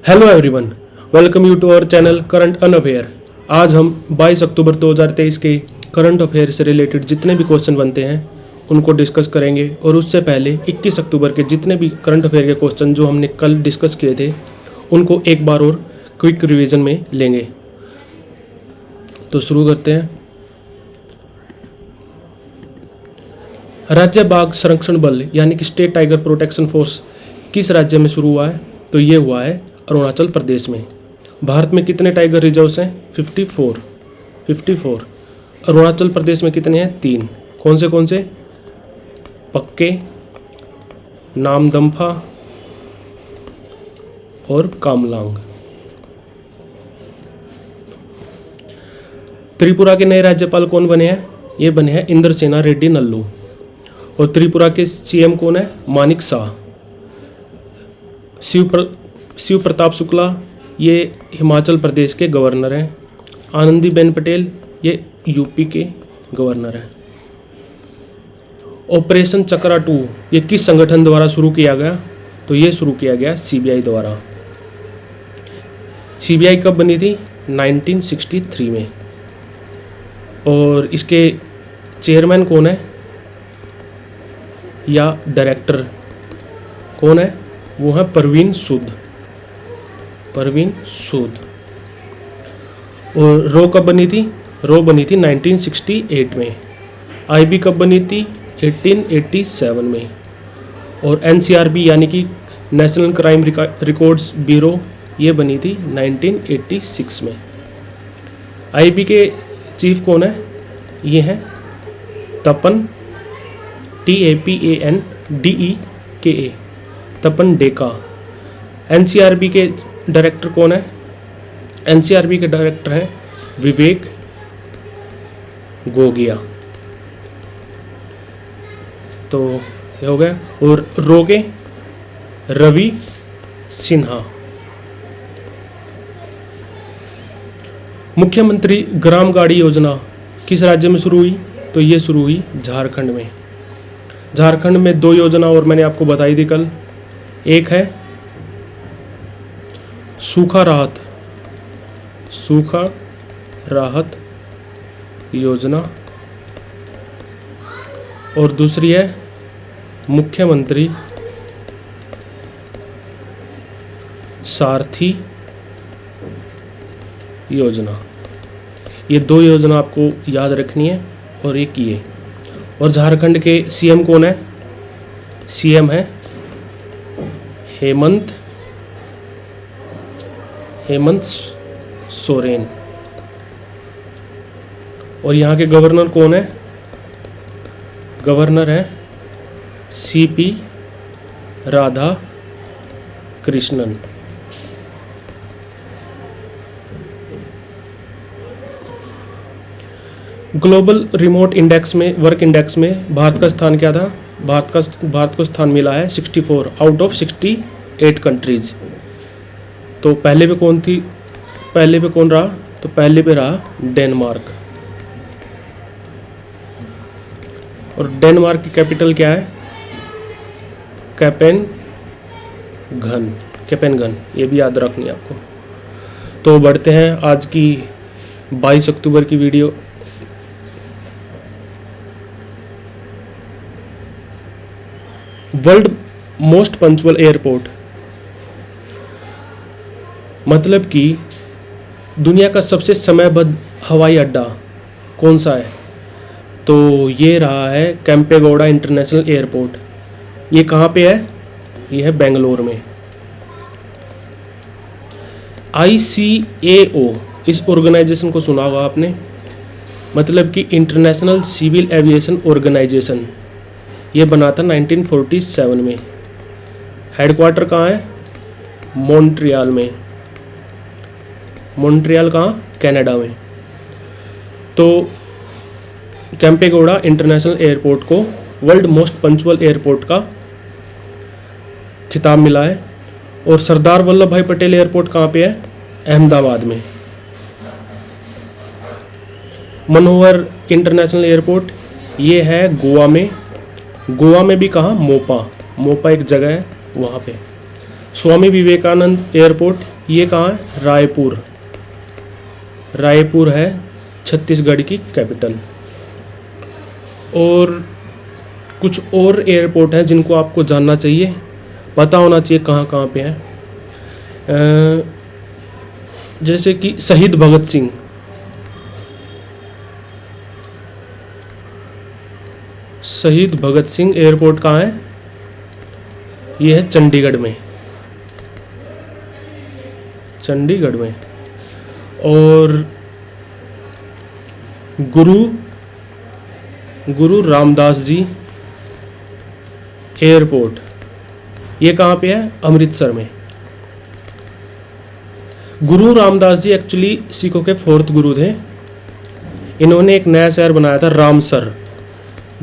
Hello everyone, welcome you to our channel current unaffair. आज हम 22 अक्टूबर 2023 के करंट अफेयर से रिलेटेड जितने भी क्वेश्चन बनते हैं उनको डिस्कस करेंगे। और उससे पहले 21 अक्टूबर के जितने भी करंट अफेयर के क्वेश्चन जो हमने कल डिस्कस किए थे उनको एक बार और क्विक रिवीजन में लेंगे। तो शुरू करते हैं। राज्य बाघ संरक्षण बल यानी कि स्टेट टाइगर प्रोटेक्शन फोर्स किस राज्य में शुरू हुआ है? तो ये हुआ है अरुणाचल प्रदेश में। भारत में कितने टाइगर रिजर्व्स हैं? 54। अरुणाचल प्रदेश में कितने हैं? 3। कौन से? पक्के, नामदम्फा और कामलांग। त्रिपुरा के नए राज्यपाल कौन बने हैं? ये बने हैं इंद्रसेना रेड्डी नल्लू। और त्रिपुरा के सीएम कौन है? मानिक शाह। शिव प्रताप शुक्ला ये हिमाचल प्रदेश के गवर्नर हैं। आनंदीबेन पटेल ये यूपी के गवर्नर हैं। ऑपरेशन चक्रा 2 ये किस संगठन द्वारा शुरू किया गया? तो ये शुरू किया गया सीबीआई द्वारा। सीबीआई कब बनी थी? 1963 में। और इसके चेयरमैन कौन है या डायरेक्टर कौन है? वो है परवीन सूद। और रो कब बनी थी? रो बनी थी 1968 में। आईबी कब बनी थी? 1887 में। और एनसीआरबी यानी कि नेशनल क्राइम रिकॉर्ड्स ब्यूरो ये बनी थी 1986 में। आईबी के चीफ कौन है? ये हैं तपन TAPANDEKA तपन डेका। एनसीआरबी के डायरेक्टर कौन है? एनसीआरबी के डायरेक्टर हैं विवेक गोगिया। तो ये हो गया। और रो के रवि सिन्हा। मुख्यमंत्री ग्राम गाड़ी योजना किस राज्य में शुरू हुई? तो ये शुरू हुई झारखंड में। झारखंड में 2 योजना और मैंने आपको बताई थी कल। एक है सूखा राहत योजना और दूसरी है मुख्यमंत्री सारथी योजना। ये 2 योजना आपको याद रखनी है। और एक ये। और झारखंड के सीएम कौन है? सीएम है हेमंत सोरेन। और यहाँ के गवर्नर कौन है? गवर्नर है CP Radha Krishnan. Global remote index में वर्क इंडेक्स में भारत का स्थान क्या था? भारत को स्थान मिला है 64 आउट ऑफ 68 कंट्रीज। तो पहले पे कौन रहा? तो पहले पे रहा डेनमार्क। और डेनमार्क की कैपिटल क्या है? कैपेनगन। ये भी याद रखनी है आपको। तो बढ़ते हैं आज की 22 अक्टूबर की video. World most punctual airport मतलब कि दुनिया का सबसे समयबद्ध हवाई अड्डा कौन सा है? तो ये रहा है कैंपेगौड़ा इंटरनेशनल एयरपोर्ट। ये कहाँ पे है? ये है बेंगलोर में। ICAO इस ऑर्गेनाइजेशन को सुना होगा आपने, मतलब कि इंटरनेशनल सिविल एविएशन ऑर्गेनाइजेशन। ये बना था 1947 में। हेडक्वार्टर कहाँ है? मॉन्ट्रियल में। मॉन्ट्रियल कहाँ? कनाडा में। तो कैंपेगौड़ा इंटरनेशनल एयरपोर्ट को वर्ल्ड मोस्ट पंक्चुअल एयरपोर्ट का खिताब मिला है। और सरदार वल्लभ भाई पटेल एयरपोर्ट कहाँ पे है? अहमदाबाद में। मनोहर इंटरनेशनल एयरपोर्ट ये है गोवा में। गोवा में भी कहाँ? मोपा एक जगह है वहाँ पे। स्वामी विवेकानंद एयरपोर्ट ये कहाँ है? रायपुर। रायपुर है छत्तीसगढ़ की कैपिटल। और कुछ और एयरपोर्ट हैं जिनको आपको जानना चाहिए, पता होना चाहिए कहाँ कहाँ पे हैं। जैसे कि शहीद भगत सिंह, शहीद भगत सिंह एयरपोर्ट कहाँ है? ये है चंडीगढ़ में, चंडीगढ़ में। और गुरु रामदास जी एयरपोर्ट, ये कहाँ पे है? अमृतसर में। गुरु रामदास जी एक्चुअली सिखों के 4th गुरु थे। इन्होंने एक नया शहर बनाया था रामसर,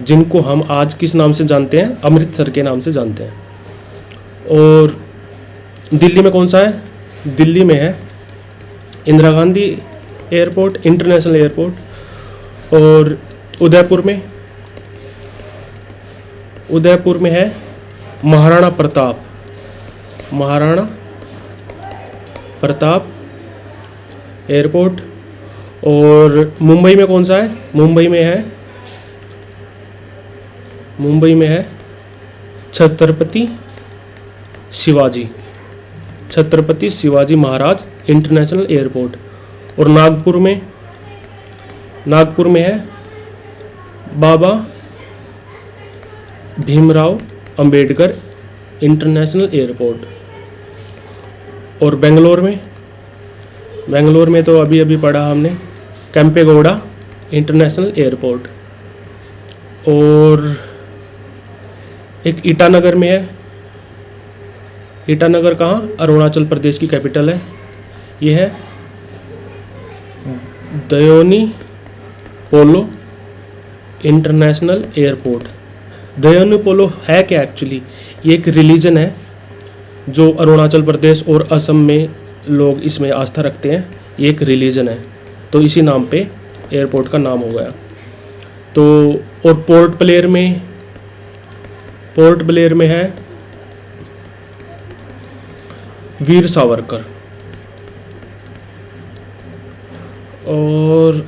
जिनको हम आज किस नाम से जानते हैं? अमृतसर के नाम से जानते हैं। और दिल्ली में कौन सा है? दिल्ली में है Indira Gandhi airport, international airport. और उदयपुर में है महाराणा प्रताप एयरपोर्ट। और मुंबई में कौन सा है? मुंबई में है छत्रपति शिवाजी महाराज इंटरनेशनल एयरपोर्ट। और नागपुर में है बाबा भीमराव अंबेडकर इंटरनेशनल एयरपोर्ट। और बेंगलोर में तो अभी पढ़ा हमने कैंपेगौड़ा इंटरनेशनल एयरपोर्ट। और एक ईटानगर में है। ईटानगर कहाँ? अरुणाचल प्रदेश की कैपिटल है। यह है दयोनी पोलो इंटरनेशनल एयरपोर्ट। दयोनी पोलो है क्या एक्चुअली? ये एक रिलीजन है जो अरुणाचल प्रदेश और असम में लोग इसमें आस्था रखते हैं। ये एक रिलीजन है, तो इसी नाम पे एयरपोर्ट का नाम हो गया। तो और पोर्ट ब्लेयर में है वीर सावरकर। और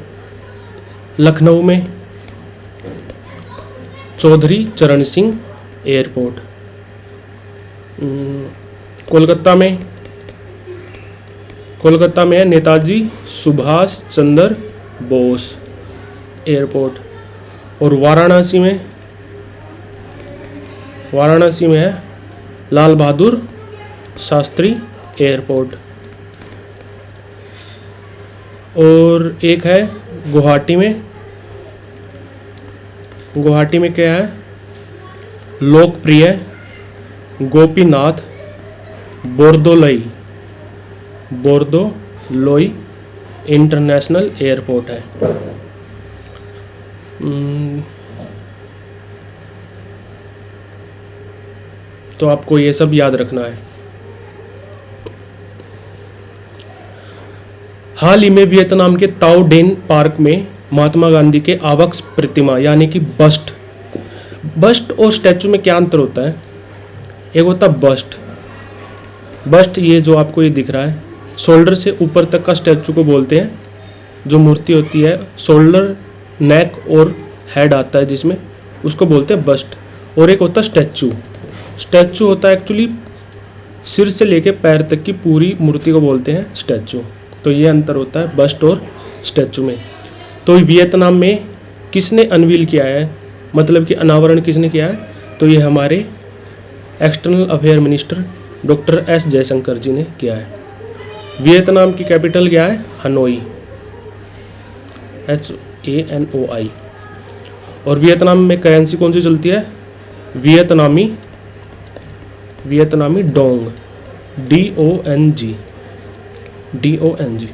लखनऊ में चौधरी चरण सिंह एयरपोर्ट। कोलकाता में है नेताजी सुभाष चंद्र बोस एयरपोर्ट। और वाराणसी में है लाल बहादुर शास्त्री एयरपोर्ट। और एक है गुवाहाटी में क्या है? लोकप्रिय गोपीनाथ बोरदोलोई इंटरनेशनल एयरपोर्ट है। तो आपको ये सब याद रखना है। हाल ही में वियतनाम के ताओ डेन पार्क में महात्मा गांधी के आवक्स प्रतिमा यानी कि बस्ट और स्टैचू में क्या अंतर होता है? एक होता है बस्ट, ये जो आपको ये दिख रहा है, शोल्डर से ऊपर तक का स्टैचू को बोलते हैं। जो मूर्ति होती है शोल्डर, नेक और हेड आता है जिसमें, उसको बोलते हैं बस्ट। और एक होता है स्टैचू होता है एक्चुअली सिर से लेके पैर तक की पूरी मूर्ति को बोलते हैं स्टैचू। तो ये अंतर होता है बस्ट और स्टैचू में। तो वियतनाम में किसने अनवील किया है, मतलब कि अनावरण किसने किया है? तो ये हमारे external affair minister doctor S Jaishankar ji ने किया है। वियतनाम की कैपिटल क्या है? Hanoi, HANOI। और वियतनाम में करेंसी कौन सी चलती है? वियतनामी डोंग, DONG।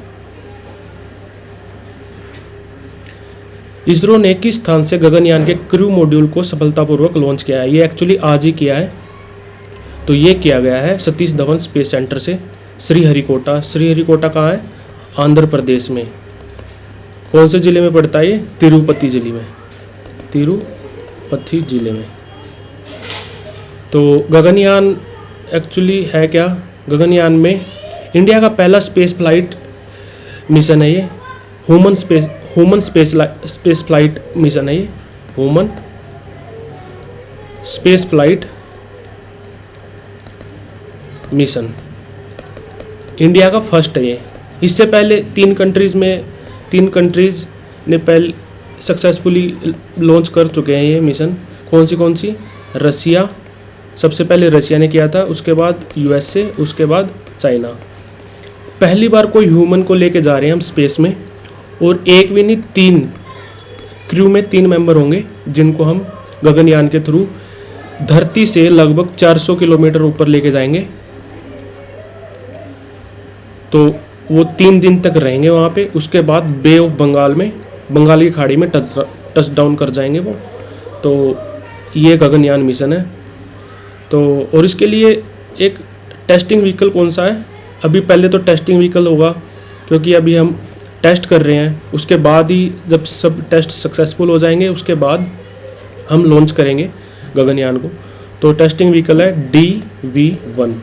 इसरो ने किस स्थान से गगनयान के क्रू मॉड्यूल को सफलतापूर्वक लॉन्च किया है? ये एक्चुअली आज ही किया है। तो ये किया गया है सतीश धवन स्पेस सेंटर से श्रीहरिकोटा कहाँ है? आंध्र प्रदेश में। कौन से ज़िले में पड़ता है ये? तिरुपति ज़िले में। तो गगनयान एक्चुअली है क्या? गगनयान में इंडिया का पहला स्पेस फ्लाइट मिशन है ये, स्पेस फ्लाइट मिशन है ये, human space flight mission India का फर्स्ट है ये। इससे पहले तीन कंट्रीज ने पहले सक्सेसफुली लॉन्च कर चुके हैं ये मिशन। कौन सी? रसिया, सबसे पहले रसिया ने किया था, उसके बाद यूएसए, उसके बाद चाइना। पहली बार कोई ह्यूमन को लेके जा रहे हैं हम स्पेस में, और एक भी नहीं, 3 क्रू में 3 मेंबर होंगे जिनको हम गगनयान के थ्रू धरती से लगभग 400 किलोमीटर ऊपर लेके जाएंगे। तो वो 3 दिन तक रहेंगे वहाँ पे, उसके बाद बे ऑफ बंगाल में, बंगाल की खाड़ी में टच डाउन कर जाएंगे वो। तो ये गगनयान मिशन है। तो और इसके लिए एक टेस्टिंग व्हीकल कौन सा है? अभी पहले तो टेस्टिंग व्हीकल होगा, क्योंकि अभी हम टेस्ट कर रहे हैं। उसके बाद ही जब सब टेस्ट सक्सेसफुल हो जाएंगे, उसके बाद हम लॉन्च करेंगे गगनयान को। तो टेस्टिंग व्हीकल है DV1,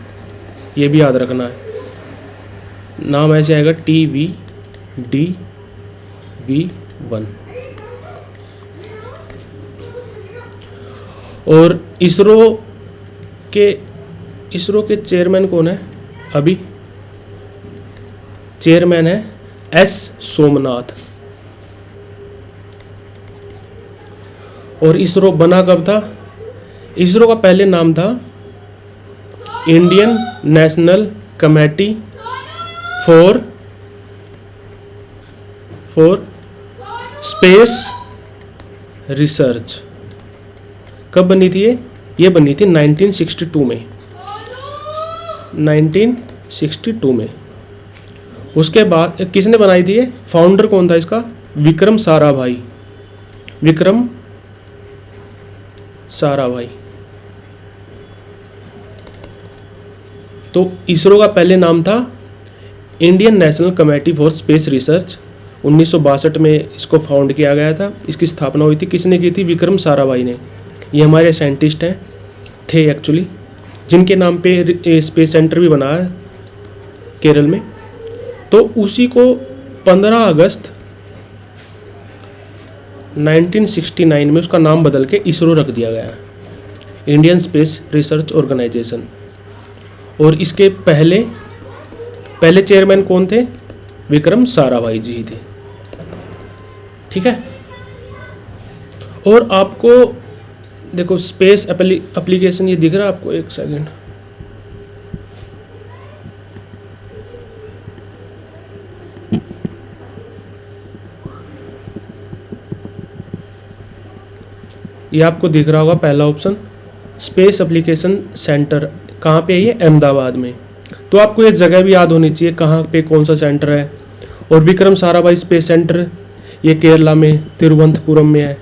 ये भी याद रखना है, नाम ऐसे आएगा DV1। और इसरो के चेयरमैन कौन है? अभी चेयरमैन है S सोमनाथ। और इसरो बना कब था? इसरो का पहले नाम था Indian national committee for space research. कब बनी थी ये बनी थी 1962 में, 1962 में। उसके बाद किसने बनाई थी ये? फाउंडर कौन था इसका? विक्रम साराभाई, विक्रम साराभाई। तो इसरो का पहले नाम था Indian national committee for space research. 1962 में इसको फाउंड किया गया था। इसकी स्थापना हुई थी, किसने की थी? विक्रम साराभाई ने। ये हमारे साइंटिस्ट थे एक्चुअली, जिनके नाम पे स्पेस सेंटर भी बना है केरल में। तो उसी को 15 अगस्त 1969 में उसका नाम बदल के इसरो रख दिया गया है, इंडियन स्पेस रिसर्च ऑर्गेनाइजेशन। और इसके पहले चेयरमैन कौन थे? विक्रम साराभाई जी ही थे। ठीक है। और आपको देखो स्पेस एप्लीकेशन ये दिख रहा है आपको, एक सेकंड। ये आपको दिख रहा होगा पहला ऑप्शन, स्पेस एप्लीकेशन सेंटर। कहाँ पे है ये? अहमदाबाद में। तो आपको ये जगह भी याद होनी चाहिए कहाँ पे कौन सा सेंटर है। और विक्रम साराभाई स्पेस सेंटर ये केरला में तिरुवनंतपुरम में है।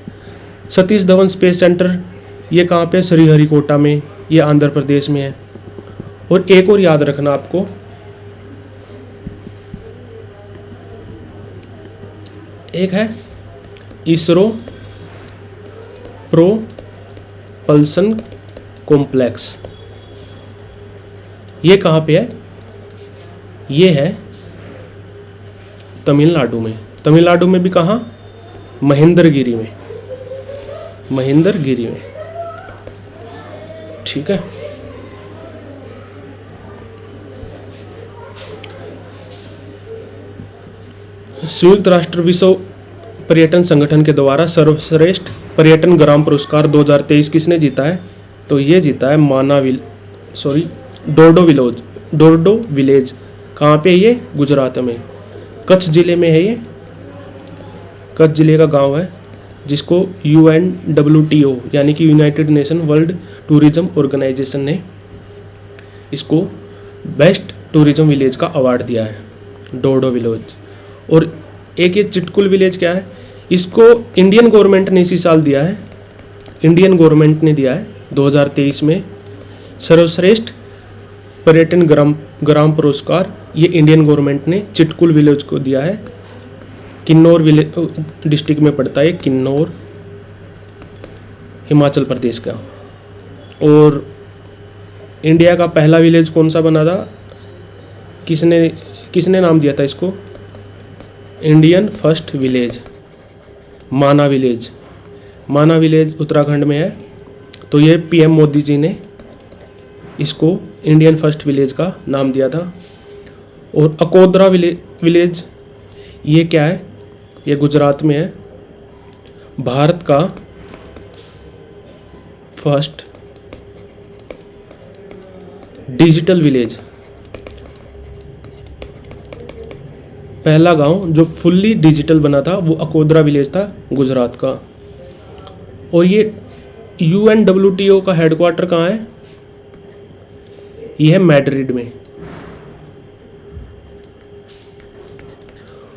सतीश धवन स्पेस सेंटर ये कहाँ पे? श्रीहरिकोटा में, ये आंध्र प्रदेश में है। और एक और याद रखना आपको, एक है इसरो प्रोपल्सन कॉम्प्लेक्स। ये कहाँ पे है? ये है तमिलनाडु में। तमिलनाडु में भी कहाँ? महेंद्रगिरी में, महेंद्रगिरी में। ठीक है। संयुक्त राष्ट्र विश्व पर्यटन संगठन के द्वारा सर्वश्रेष्ठ पर्यटन ग्राम पुरस्कार 2023 किसने जीता है? तो ये जीता है डोरडो विलेज। कहाँ पे है ये? गुजरात में, कच्छ जिले में है ये। कच्छ जिले का गांव है, जिसको UNWTO यानी कि United Nation World Tourism Organization ने इसको बेस्ट टूरिज्म विलेज का अवार्ड दिया है, डोरडो विलेज। और एक ये चिटकुल विलेज क्या है? इसको इंडियन गवर्नमेंट ने इसी साल दिया है, इंडियन गवर्नमेंट ने दिया है 2023 में सर्वश्रेष्ठ पर्यटन ग्राम पुरस्कार। ये इंडियन गवर्नमेंट ने चिटकुल विलेज को दिया है। किन्नौर डिस्ट्रिक्ट में पड़ता है, किन्नौर हिमाचल प्रदेश का। और इंडिया का पहला विलेज कौन सा बना था? किसने किसने नाम दिया था इसको? इंडियन फर्स्ट विलेज, माना विलेज। माना विलेज उत्तराखंड में है। तो ये पीएम मोदी जी ने इसको इंडियन फर्स्ट विलेज का नाम दिया था। और अकोदरा विलेज ये क्या है? ये गुजरात में है। भारत का फर्स्ट डिजिटल विलेज, पहला गांव जो फुल्ली डिजिटल बना था वो अकोदरा विलेज था गुजरात का। और ये UNWTO का हेडक्वार्टर कहाँ है? ये है मैड्रिड में।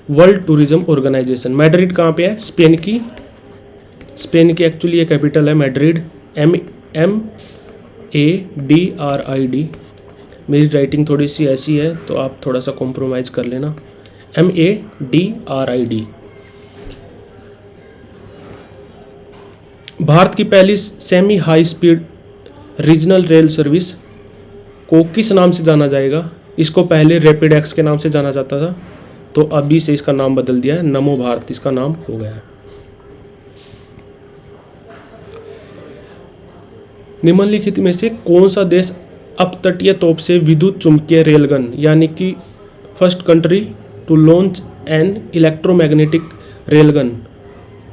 वर्ल्ड टूरिज्म ऑर्गेनाइजेशन, मैड्रिड कहाँ पे है? स्पेन की एक्चुअली ये कैपिटल है मैड्रिड। MADRID। मेरी राइटिंग थोड़ी सी ऐसी है तो आप थोड़ा सा कॉम्प्रोमाइज़ कर लेना। MADRID। भारत की पहली semi high speed regional rail service को किस नाम से जाना जाएगा? इसको पहले रैपिड एक्स के नाम से जाना जाता था, तो अभी से इसका नाम बदल दिया है, नमो भारत इसका नाम हो गया है। निम्नलिखित में से कौन सा देश अपतटीय तोप से विद्युत चुंबकीय रेलगन यानी कि first country to launch an electromagnetic railgun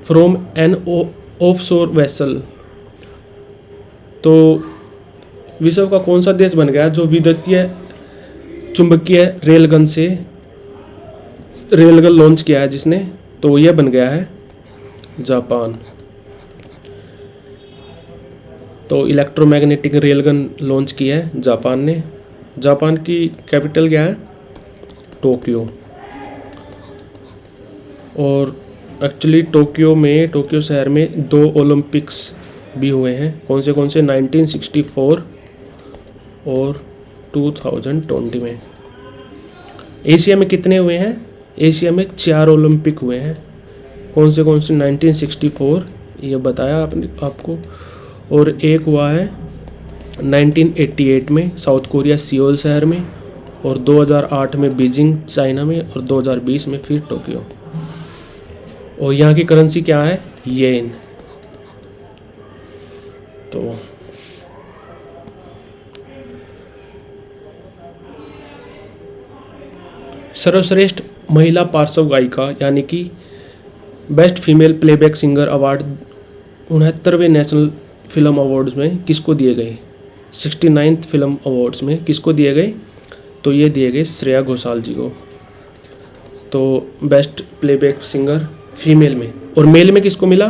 from an offshore vessel? तो विश्व का कौन सा देश बन गया जो विद्युतीय चुंबकीय रेलगन से रेलगन लॉन्च किया है जिसने? तो यह बन गया है जापान। तो इलेक्ट्रोमैग्नेटिक रेलगन लॉन्च किया है जापान ने। जापान की कैपिटल क्या है? टोक्यो। और एक्चुअली टोक्यो शहर में 2 ओलंपिक्स भी हुए हैं। कौन से 1964 और 2020 में। एशिया में कितने हुए हैं? एशिया में 4 ओलंपिक हुए हैं। कौन से 1964 ये बताया आपको। और एक हुआ है 1988 में साउथ कोरिया सियोल शहर में, और 2008 में बीजिंग चाइना में, और 2020 में फिर टोक्यो। और यहाँ की करेंसी क्या है? येन। तो सर्वश्रेष्ठ महिला पार्श्व गायिका यानी कि best female playback singer award 69वें नेशनल फिल्म अवार्ड्स में किसको दिए गए? 69th फिल्म अवार्ड्स में किसको दिए गए? तो ये दिए गए श्रेया घोषाल जी को। तो बेस्ट प्लेबैक सिंगर फीमेल में। और मेल में किसको मिला?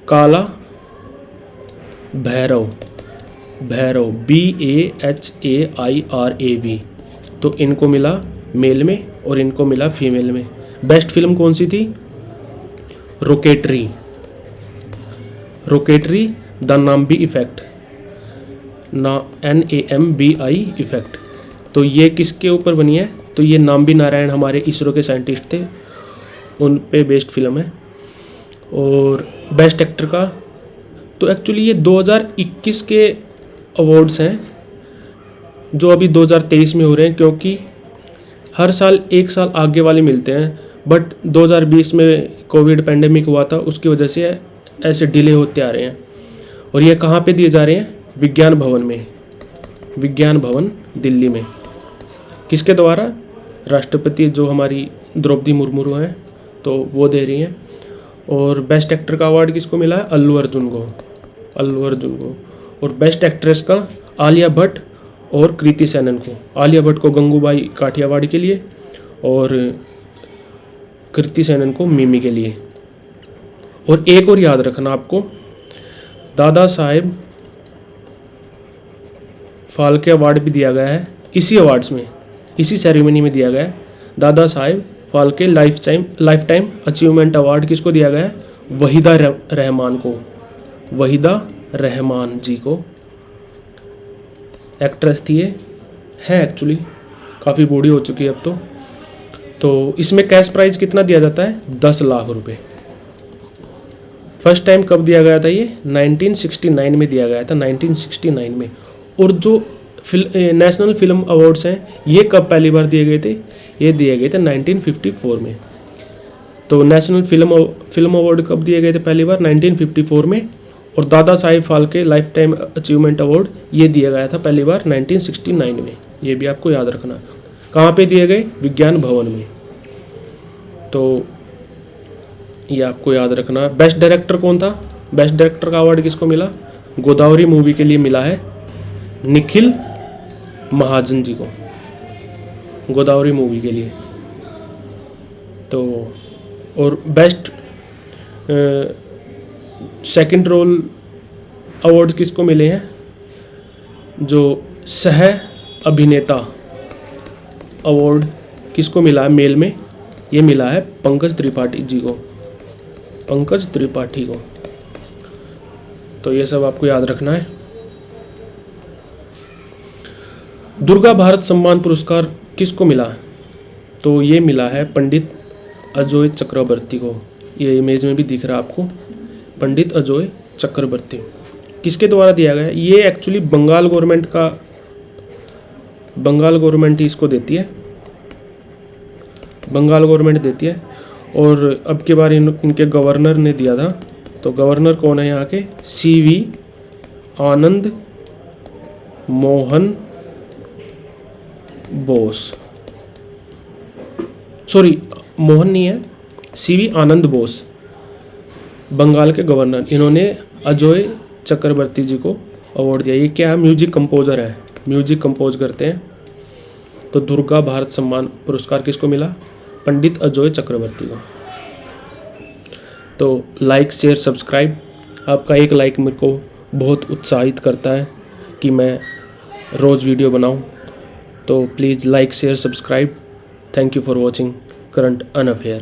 काला भैरव BAHAIRAV। तो इनको मिला मेल में और इनको मिला फीमेल में। बेस्ट फिल्म कौन सी थी? Rocketry the Nambi effect, NAMBI effect. तो ये किसके ऊपर बनी है? तो ये नाम्बी नारायण हमारे इसरो के साइंटिस्ट थे, उन पे बेस्ड फिल्म है। और बेस्ट एक्टर का तो एक्चुअली ये 2021 के अवार्ड्स हैं जो अभी 2023 में हो रहे हैं, क्योंकि हर साल एक साल आगे वाले मिलते हैं। बट 2020 में कोविड पैंडेमिक हुआ था, उसकी वजह से ऐसे डिले होते आ रहे हैं। और ये कहाँ पे दिए जा रहे हैं? विज्ञान भवन में, विज्ञान भवन दिल्ली में। किसके द्वारा? राष्ट्रपति जो हमारी द्रौपदी मुर्मू हैं, तो वो दे रही हैं। और बेस्ट एक्टर का अवार्ड किसको मिला है? अल्लू अर्जुन को। और बेस्ट एक्ट्रेस का आलिया भट्ट और कृति सेनन को। आलिया भट्ट को गंगूबाई काठियावाड़ के लिए और कृति सेनन को मिमी के लिए। और एक और याद रखना आपको, दादा साहेब फाल्के अवार्ड भी दिया गया है इसी अवार्ड्स में, इसी सेरेमनी में दिया गया है। Dada Saheb Phalke lifetime achievement award किसको दिया गया है? वहीदा रहमान को। वहीदा रहमान जी को। एक्ट्रेस थी ये, है एक्चुअली काफ़ी बूढ़ी हो चुकी है अब तो इसमें कैश प्राइज कितना दिया जाता है? 10 लाख रुपए। फर्स्ट टाइम कब दिया गया था? ये 1969 में दिया गया था, 1969 में। और जो नेशनल फिल्म अवार्ड्स हैं, ये कब पहली बार दिए गए थे? ये दिए गए थे 1954 में। तो नेशनल फिल्म अवार्ड कब दिए गए थे पहली बार? 1954 में। और दादा Sahib Phalke lifetime achievement award ये दिया गया था पहली बार 1969 में। ये भी आपको याद रखना। कहाँ पे दिए गए? विज्ञान भवन में। तो ये आपको याद रखना। बेस्ट डायरेक्टर कौन था? बेस्ट डायरेक्टर का अवार्ड किसको मिला? गोदावरी मूवी के लिए मिला है निखिल महाजन जी को, गोदावरी मूवी के लिए। तो और बेस्ट सेकंड रोल अवार्ड किसको मिले हैं? जो सह अभिनेता अवार्ड किसको मिला है मेल में? ये मिला है पंकज त्रिपाठी जी को, पंकज त्रिपाठी को। तो ये सब आपको याद रखना है। दुर्गा भारत सम्मान पुरस्कार किसको मिला है? तो ये मिला है पंडित अजय चक्रवर्ती को। ये इमेज में भी दिख रहा है आपको, पंडित अजय चक्रवर्ती। किसके द्वारा दिया गया? ये एक्चुअली बंगाल गवर्नमेंट ही इसको देती है, बंगाल गवर्नमेंट देती है। और अब के बार इनके गवर्नर ने दिया था। तो गवर्नर कौन है यहाँ के? CV आनंद मोहन बोस। सॉरी, मोहन नहीं है, CV आनंद बोस बंगाल के गवर्नर। इन्होंने अजय चक्रवर्ती जी को अवार्ड दिया। ये क्या है? म्यूजिक कंपोजर है, म्यूजिक कंपोज करते हैं। तो दुर्गा भारत सम्मान पुरस्कार किसको मिला? पंडित अजय चक्रवर्ती को। तो लाइक शेयर सब्सक्राइब, आपका एक लाइक मेरे को बहुत उत्साहित करता है कि मैं रोज़ वीडियो बनाऊं। तो please like share subscribe. Thank you for watching current अनअफेयर।